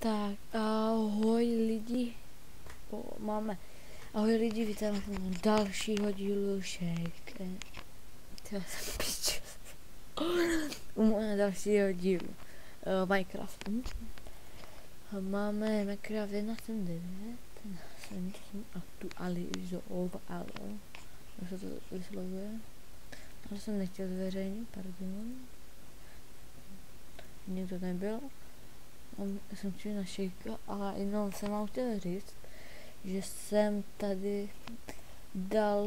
Tak, ahoj lidi, ahoj lidi, vítám u dalšího dílu u dalšího dílu Minecraftu. Máme Minecraft 1.9, jsem aktualizoval, jak se to vyslovuje, ale jsem nechtěl zveřejnit, pardon, nikdo nebyl. Jsem chtěl na šejka, ale jenom jsem vám chtěl říct, že jsem tady dal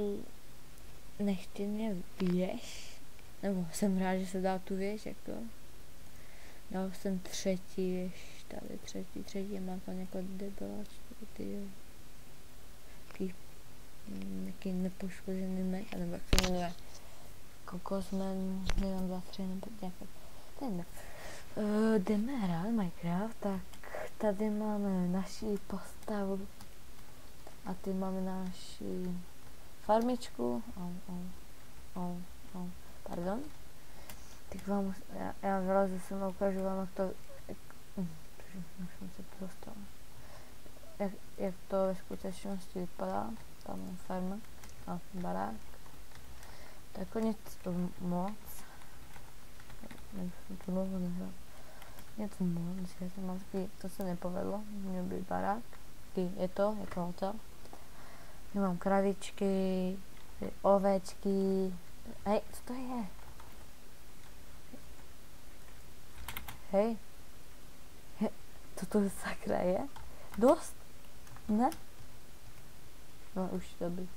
nechtěně věž, nebo jsem rád, že se dal tu věž, jako dal jsem třetí věž, tady třetí, mám tam jako debila, čtvrtý, jo. Jaký nepoškozený mech, nebo jak se jmenuje, kokosmen, 1, 2, 3, nebo nějaké, ten jdeme hrát Minecraft, tak tady máme naši postavu a ty máme naši farmičku, pardon, tak vám, já vylezu sem a ukážu vám, jak to, jak to ve skutečnosti vypadá, tam je farma a barák, to jako nic moc, jsem to dlouho nehrál. Něco moc, že jsem mám takový, to se nepovedlo, měl by barák, je to jako hotel. Já mám kravičky, ovečky, hej, co to je? Hej, co to sakra je? Dost? Ne? No už dobrý.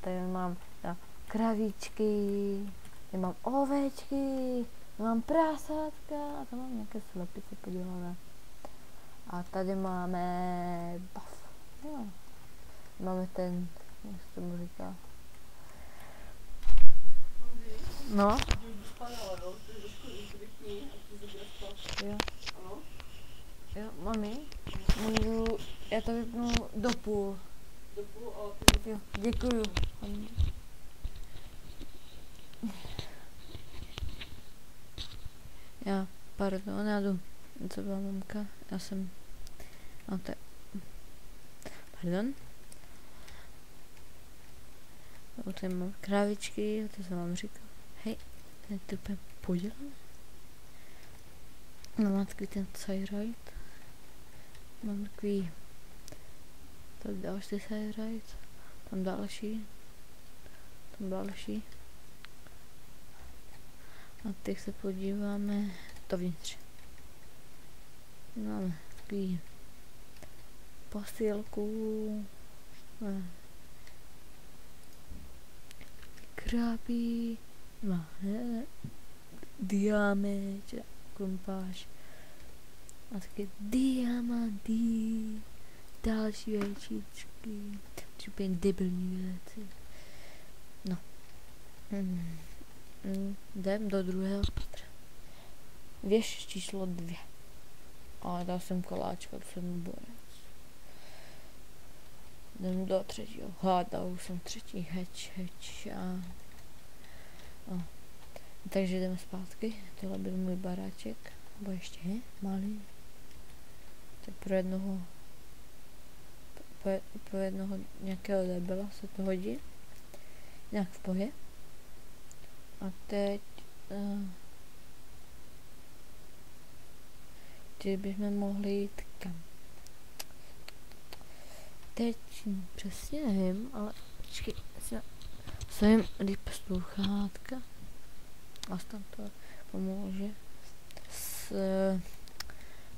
Tady mám kravičky, tady mám ovečky, mám prasátka a tam mám nějaké slepice podělané. A tady máme buff. Jo. Máme ten, jak se tomu říká. No. Jo. Jo, mami. Můžu, já to vypnu do půl. Jo, děkuju. Já, pardon, já jdu. Co byla mamka? Já jsem... No to je... Pardon. Tady mám krávičky, to jsem vám říkal. Hej, ten to úplně podělané. No mám takový ten Cyrite. Mám takový... Tak další Cyrite. Tam další. A teď se podíváme dovnitř. Máme takový posílku, krápí, máme diamant, krumpáš a taky diamanty, další věčičky, úplně debilní věci. No. Jdem do druhého patra. Věž číslo 2. Ale dal jsem koláčka, to jsem borec. Jdem do třetího. Dal jsem třetí heč a... Takže jdeme zpátky. Tohle byl můj baráček. Nebo ještě je malý. Tak pro jednoho nějakého debila se to hodí. Nějak v pohodě. A teď bychom mohli jít kam? Teď přesně nevím, ale počkej, jsem líp sluchátka. Aspoň to pomůže.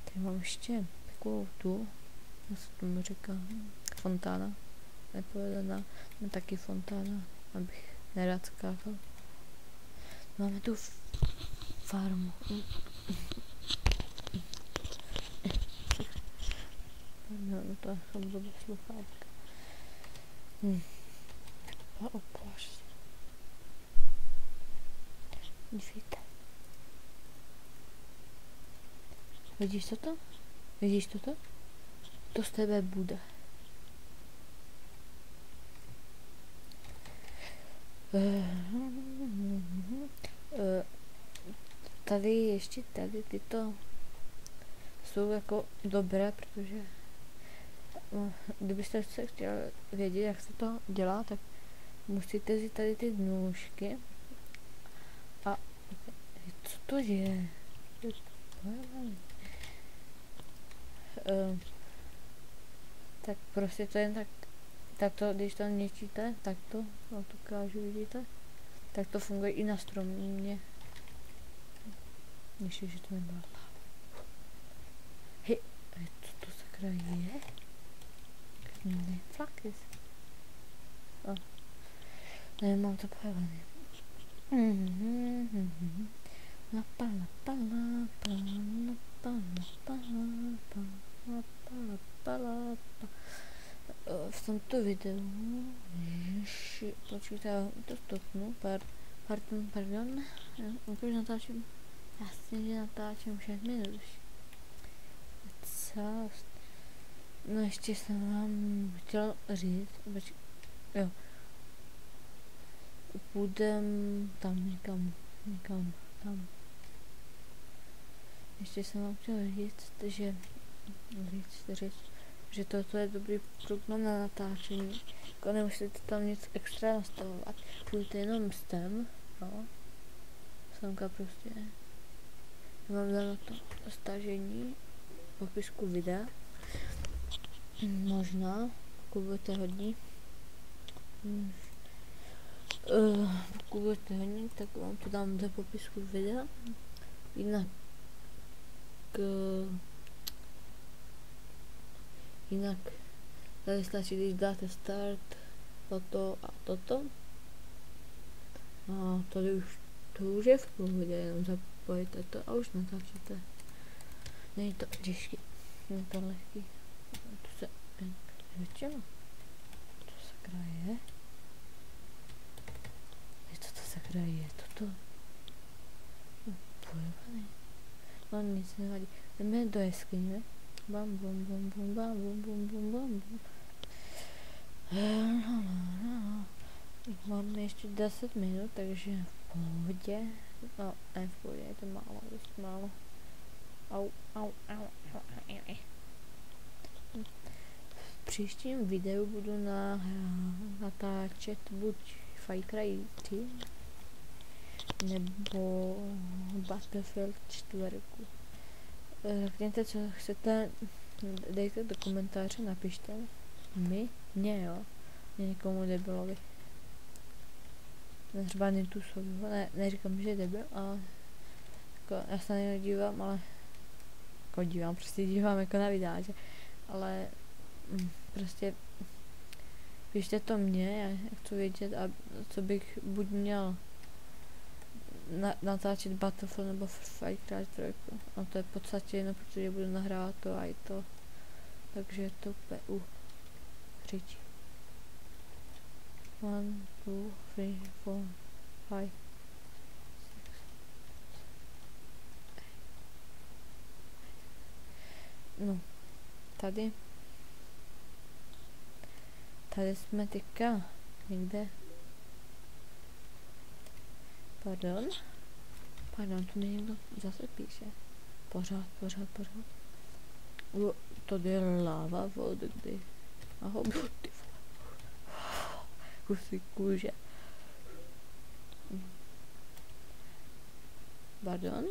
Tady mám ještě takovou tu, jak se tomu říká, fontána. Nepovedená, no taky fontána, abych nerad skákal. Máme tu farmu. No, to jsou dobré sluchátka. A opláš. Dívejte. Vidíš toto? Vidíš toto? To z tebe bude. Tady ještě tyto jsou jako dobré, protože kdybyste se chtěl vědět, jak se to dělá, tak musíte vzít tady ty nůžky a co to je? Tak prostě to jen tak to, když to ničíte, tak to, no to ukážu, vidíte, tak to funguje i na stromě. Myslím, že to nebyla láva. Hej, co to sakra je? Ne, flakis. Nemám to pojevený. V tomto videu, počkejte, já to stopnu, pardon, už natáčím, jasně, že natáčím 6 minut. No ještě jsem vám chtěl říct, jo, půjdem tam někam tam. Ještě jsem vám chtěl říct, že toto je dobrý program na natáčení. Jako nemusíte tam nic extra nastavovat, půjdete jenom sem, no. Semka prostě. Já mám na to stažení popisku videa. Možná, pokud budete hodní. Pokud budete hodní, tak vám to dám do popisku videa. Jinak tady stačí, když dáte start, toto a toto. A tady to už je v pohodě, jenom zapojíte to a už natáčíte. Není to těžký, není to lehký. Tu se většina. To sakra je. To sakra je, toto. Pojebaný. No nic nevadí. Jdeme do jeskyně. Bam bum bum bum bam bum bum bum bam bum. Máme ještě 10 minut, takže v pohodě. No, ne v pohodě, je to málo, dost málo. Au. V příštím videu budu natáčet buď Far Cry 3 nebo Battlefield 4. Řekněte, co chcete, dejte do komentáře, napište mě jo, někomu debilovi. Třeba Nintusovi, neříkám, že je debil, ale jako, já se na něj dívám, ale jako prostě dívám jako na videa, že? Ale prostě pište to mě, já chci vědět, a co bych buď měl natáčet Battlefield nebo Far Cry 3. A to je v podstatě jenom, protože budu nahrávat to a i to. Takže je to úplně řič. 1, 2, 3, 4, 5, 6. No, tady jsme teďka někde. Pardon, tu někdo zase píše. Pořád. Tady je láva vody, kdy. Ahoj, ty vole. Kusy kůže. Pardon?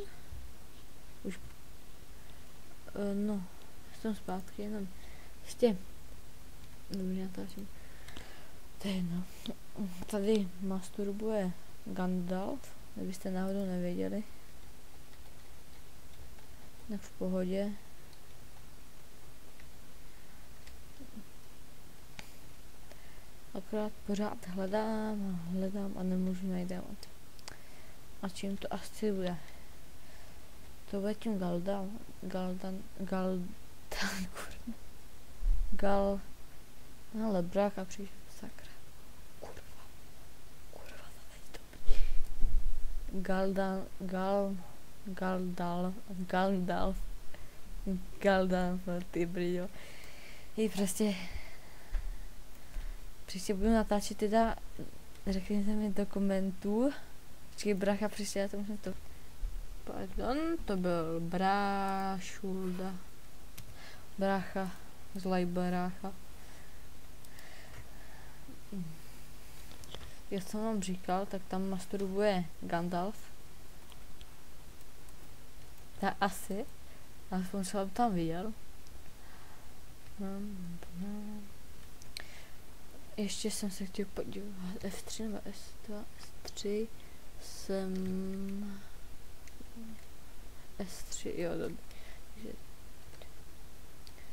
Už. No, jsem zpátky, jenom. Ještě. Dobře, natáčím. To je jedno. Tady masturbuje Gandalf, kdybyste náhodou nevěděli. Tak v pohodě. Akorát pořád hledám a nemůžu najít. A čím to asi bude? To bude tím ale brácha přišel, sakra. Kurva, to není Gandalf, ty brýle. I prostě budu natáčet teda, řekněte mi do komentů, či brácha přišel, já to musím to. Pardon, to byl Brášulda. Brácha, zlej brácha. Jak jsem vám říkal, tak tam masturbuje Gandalf. Tak asi. Aspoň jsem tam viděl. Ještě jsem se chtěl podívat. F3 nebo S2, S3 jsem... S3, jo,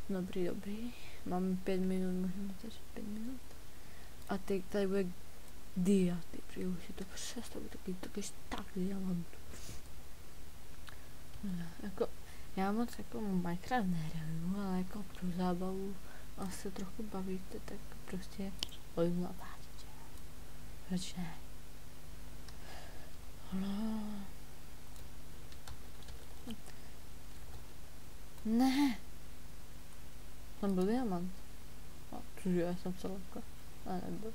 dobrý. Dobrý. Mám 5 minut, můžeme natáčet 5 minut. A teď tady bude dia, ty už je to představu, taky tak diamantů. Jako, já moc jako Minecraft nehraju, ale jako pro zábavu a se trochu bavíte, tak prostě pojďme natáčet. Proč ne? No. Ne! Tam byl diamant. A cože, já jsem celka. A nebyl.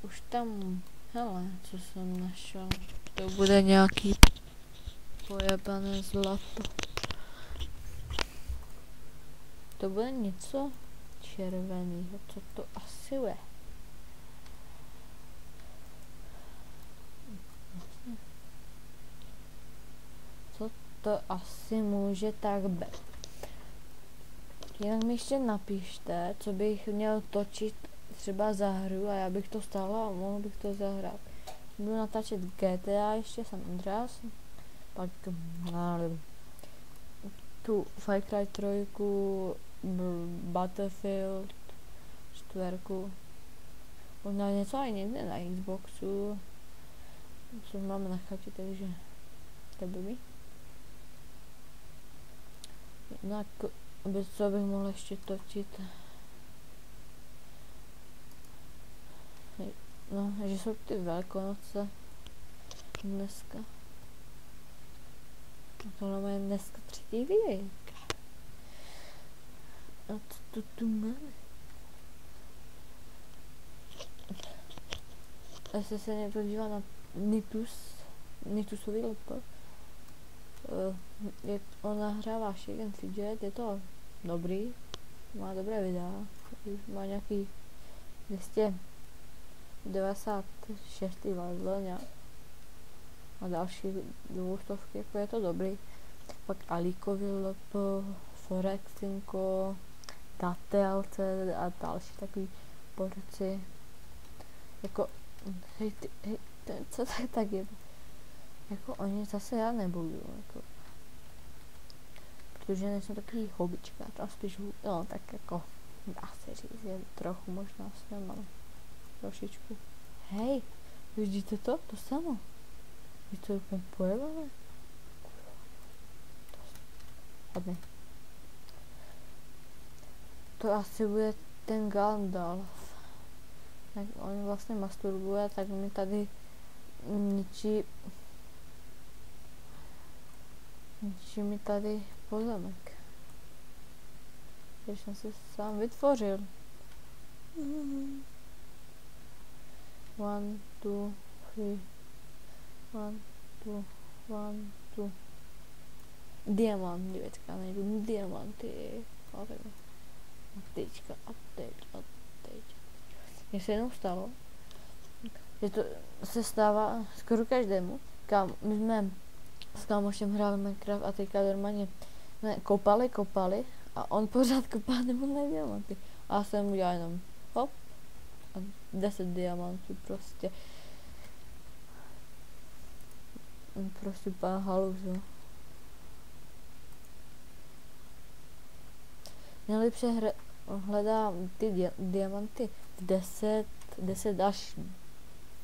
Už tam, hele, co jsem našel. To bude nějaký pojebané zlato. To bude něco červeného, co to asi je? Co to asi může tak být? Jinak mi ještě napište, co bych měl točit třeba za hru a já bych to stála a mohl bych to zahrát. Budu natáčet GTA ještě San Andreas, pak tu Far Cry 3, Battlefield 4, možná něco i někde na Xboxu, co máme na chatě, takže to by mi. Jinak, co bych mohl ještě točit? No, že jsou ty Velikonoce dneska. Tohle máme dneska 3. výjimka. A co to tu máme? Jestli se někdo dívá na Nitusový lopo, on nahrává Shaken Fidget, je to dobrý, má dobré videa, má nějaký 296 level nějak a další 200, jako je to dobrý. Pak Alíkovi lopo, Forexinko, Datelce a další takový porci. Jako, hej, co tak je? Jako oni zase já nebudu, jako, protože nejsem takový hobička, tam spíš, no tak jako, dá se říct, je trochu možná jsem, ale trošičku. Hej, vidíte to? To samo. Je to úplně pojebané. Hodně. To asi bude ten Gandalf. Jak on vlastně masturbuje, tak mi tady ničí mi tady pozemek. Když jsem si sám vytvořil. 1, 2, 3. 1, 2, 1, 2. Diamant, děvětka, najdu diamanty. A teďka. Mně se jenom stalo, že to se stává skoro každému. My jsme s kámošem hráli Minecraft a teďka normálně kopali a on pořád kopá nemohné diamanty. A já jsem udělal jenom hop a 10 diamantů prostě. Prostě pan halus, jo. Nejlepší hledám ty diamanty 10 až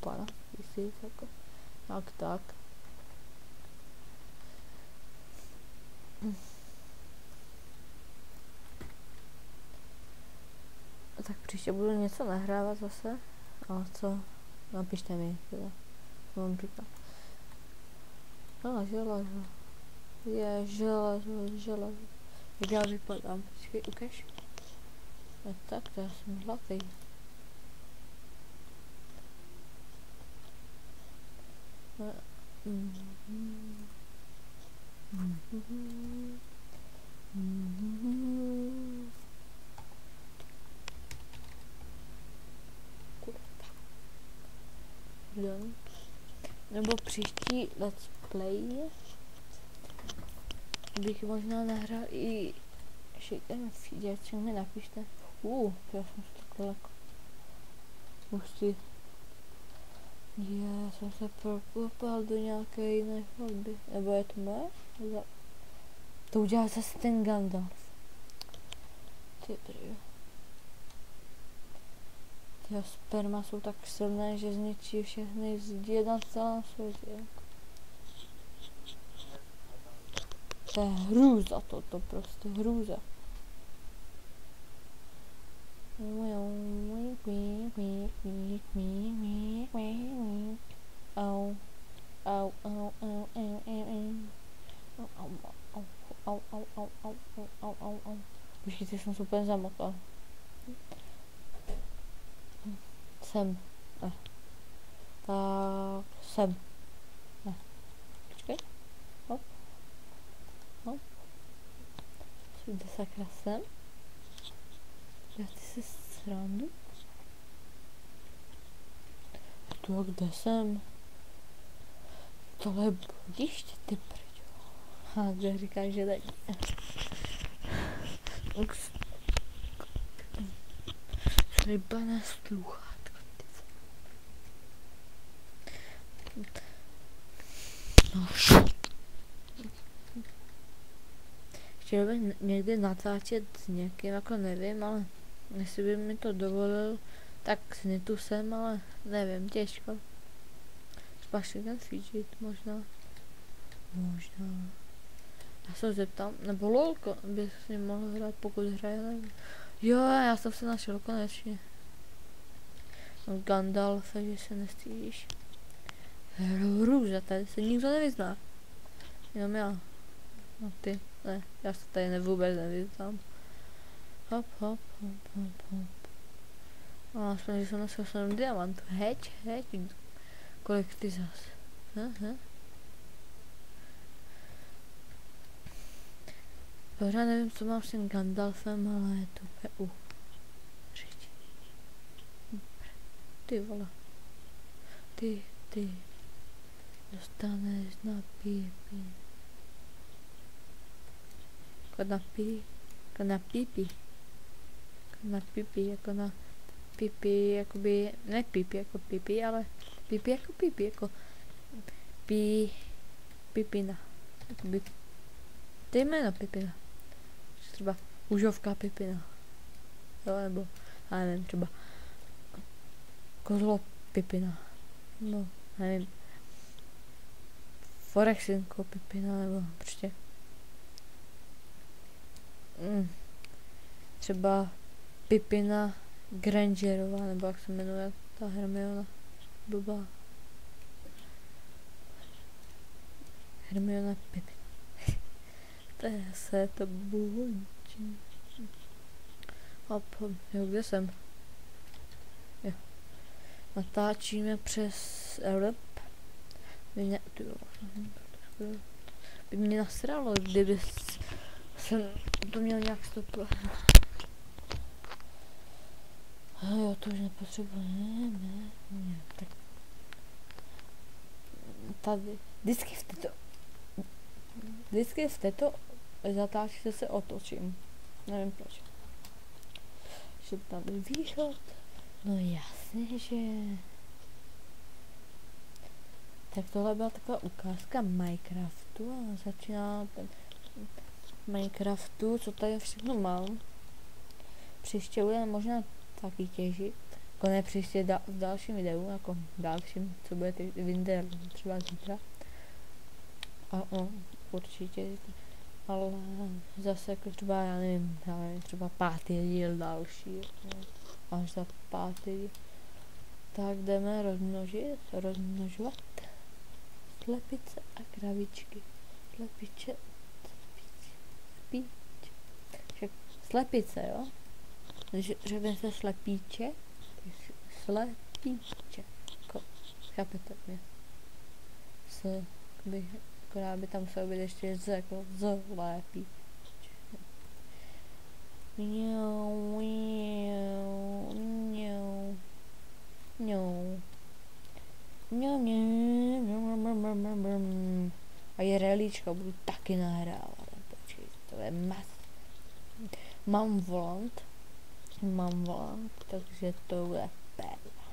12 tisíc, jako tak. Tak příště budu něco nahrávat zase, ale co? Napište mi, teda. Co mám říkat? No, želazo. Je želazo. Jak já vypadám? Počkej, ukaž. No tak, to já jsem zlatý. Nebo příští let's play bych možná nahrál i šejten feed, co mi napište. Já jsem se takhle jako pustí. Já jsem se propal do nějaké jiné chodby. Nebo je to moje? To udělal zase ten Gandalf. Ty brýle. Ty sperma jsou tak silné, že zničí všechny zdi na celém světě. To je hrůza, to prostě hrůza. Au. Au, au, au, au, au. Počkejte, jsem se úplně zamokal. Sem. Tak, sem. Počkej. Hop. Hop. Jde sakra sem. Já ty se srandu. To kde jsem? Tohle je bludiště, ty prďo. A kde říkáš, že není. Rybané sluchátko, ty. No. Chtěl bych někdy natáčet s někým, jako nevím, ale jestli by mi to dovolil, tak s Nitusem, ale nevím, těžko. Spašli ten Fidget možná. Já se zeptám, nebo lolko bych s ním mohl hrát, pokud hraje, nevím. Jo, já jsem se našel konečně. No, Gandalfe, že se nestýdíš. Hrůza, tady se nikdo nevyzná. Jenom já. No ty, ne, já se tady vůbec nevyznám. Hop. A aspoň, že jsem našel 7 diamantů. Heď. Kolik ty zas? Pořád nevím, co mám s tím Gandalfem, ale je to úplně Ty vole. Ty. Dostaneš na pipi. Jako na pipi, jako na pipi, jakoby, ne pipi jako pipi, ale pipi jako pipina. Jakoby, to je jméno Pipina. Třeba Užovka Pipina. Jo, nebo, já nevím, třeba Kozlo Pipina. No, nevím. Forexinko Pipina, nebo prostě. Třeba Pipina Grangerová, nebo jak se jmenuje ta Hermiona. Blbá. Hermiona Pipina. To se to budí. Hop, jo, kde jsem? Jo. Natáčíme přes Europe. By mě nasralo, kdyby jsem to měl nějak stopovat. Jo, to už nepotřebuji. Ne. Tak. Tady. Vždycky v této zatáčce se otočím. Nevím proč. Že tam východ. No jasně, že. Tak tohle byla taková ukázka Minecraftu a začíná ten Minecraftu, co tady všechno mám. Příště budeme možná taky těžit. Jako ne příště v dalším videu, jako v dalším, co bude Winder, třeba zítra. A určitě, ale zase jako třeba, já nevím, třeba 5. díl další, až za 5. Tak jdeme rozmnožovat slepice a kravičky. Slepice, jo? Řekne se slepíče, chápete mě? akorát by tam musel být ještě z jako z lépí. A je relíčka, budu taky nahrávat. Počkej, to je mám volant, takže to bude perla.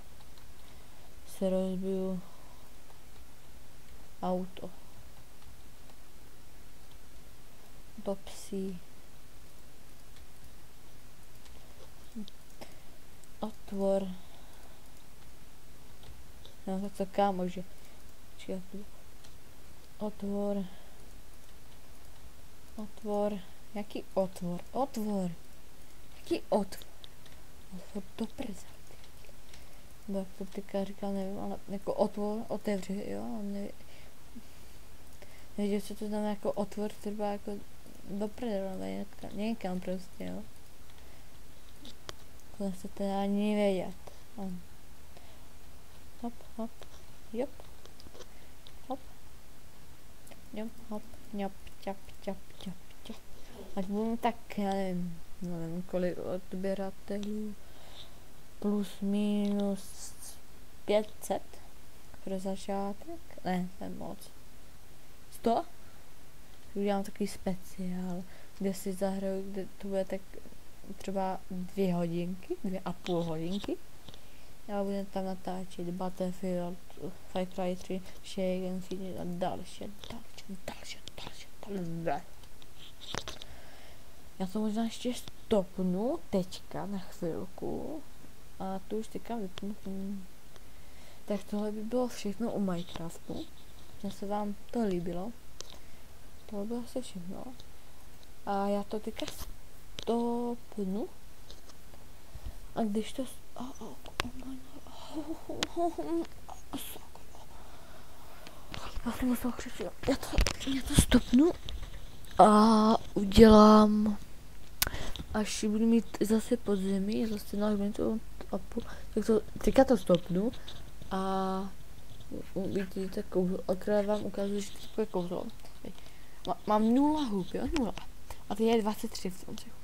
Se rozbiju auto. Do psí. Otvor. No tak co kámože. Otvor. Jaký otvor? Jaký otvor? Otvor do prza. Jak to teďka říkal, nevím, ale jako otvor, otevři, jo? Nevěděl, co to znamená jako otvor, třeba jako do prza, ale někam prostě, jo? To nechcete ani vědět. Hop, jop. Hop, ňop, čap. Ať budu tak, já nevím kolik odběratelů, plus minus 500 pro začátek, ne, to je moc. 100? Udělám takový speciál, kde si zahraju, kde to bude tak třeba 2 hodinky, 2,5 hodinky. Já budem tam natáčet Battlefield, Far Cry 3, Shake and Finish a další. Já to možná ještě stopnu teďka na chvilku a tu už teďka vypnu. Tak tohle by bylo všechno u Minecraftu. Že se vám to líbilo. Tohle bylo asi všechno. A já to teďka stopnu. A když to... Já to stopnu a udělám, až budu mít zase podzemí, zase na minutu a půl, tak to, teďka to stopnu a vidíte kouzlo, akorát vám ukážu, že to je kouzlo. Mám 0 hub, jo, 0. A teď je 23 v tom cechu.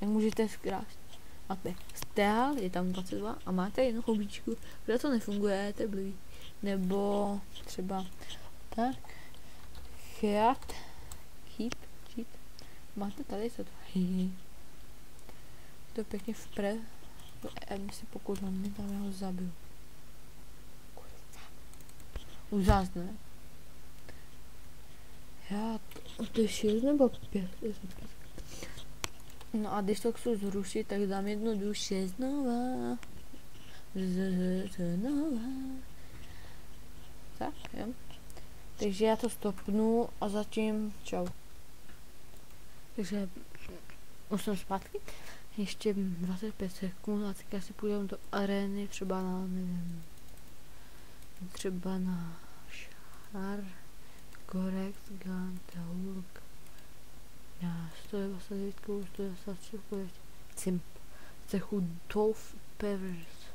Jak můžete zkrátit. Máte stál, je tam 22 a máte jednu houbičku, kde to nefunguje, to je blbý. Nebo třeba tak, keep, máte tady co to, to pěkně vpred, já bych si pokud on mi tam ho zabiju. Úžasné. To je 6 nebo 5, no a když to chci zrušit, tak dám jednoduše znova. Tak, jo. Takže já to stopnu a zatím čau. Takže už jsem zpátky. Ještě 25 sekund a teďka si půjdeme do arény, třeba na, nevím, třeba na šar, correct, gun, hulk. Já 129, 123, cimp, cechu Dove Pevers,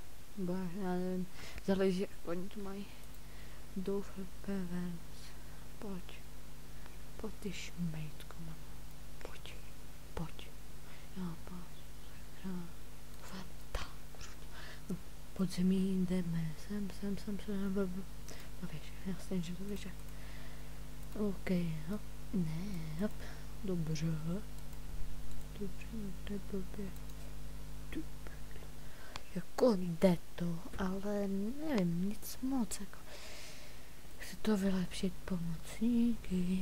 já nevím, záleží jak oni to mají. Dove Pevers, pojď ty šmejtko, mamo, pojď, já tak, podzemí jdeme, sem, no víš, jasně, že to víš, ok, hop, ne, hop. Dobře, to je blbě. Jako jde to, ale nevím, nic moc, jako. Chci to vylepšit pomocníky.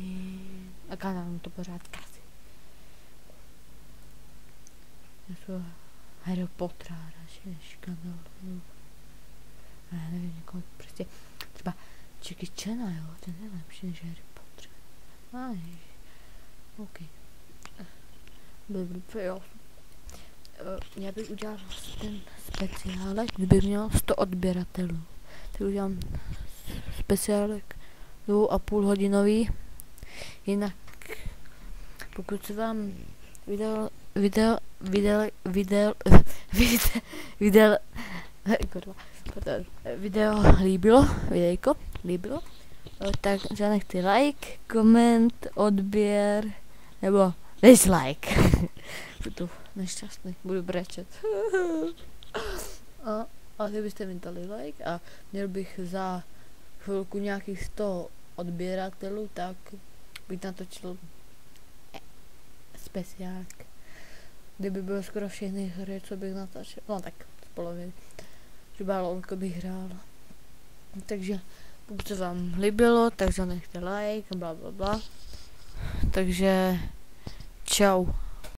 A kanál to pořád kazí. Já to Harry Pottera radši než kanál. A já nevím, několik prostě, třeba Jackie Chana, jo, ten je lepší než Harry Potter. OK. Dobře, jo. Já bych udělal ten speciálek, kdyby měl 100 odběratelů. Tak udělám speciálek 2,5 hodinový. Jinak, pokud se vám video líbilo, tak zanechte like, koment, odběr, nebo dislike. Budu nešťastný, budu brečet. A kdybyste mi dali like a měl bych za chvilku nějakých 100 odběratelů, tak bych natočil speciák. Kdyby bylo skoro všechny hry, co bych natočil, no tak z poloviny. Třeba lolko bych hrál. Takže pokud se vám líbilo, tak zanechte like, bla bla bla. Takže čau.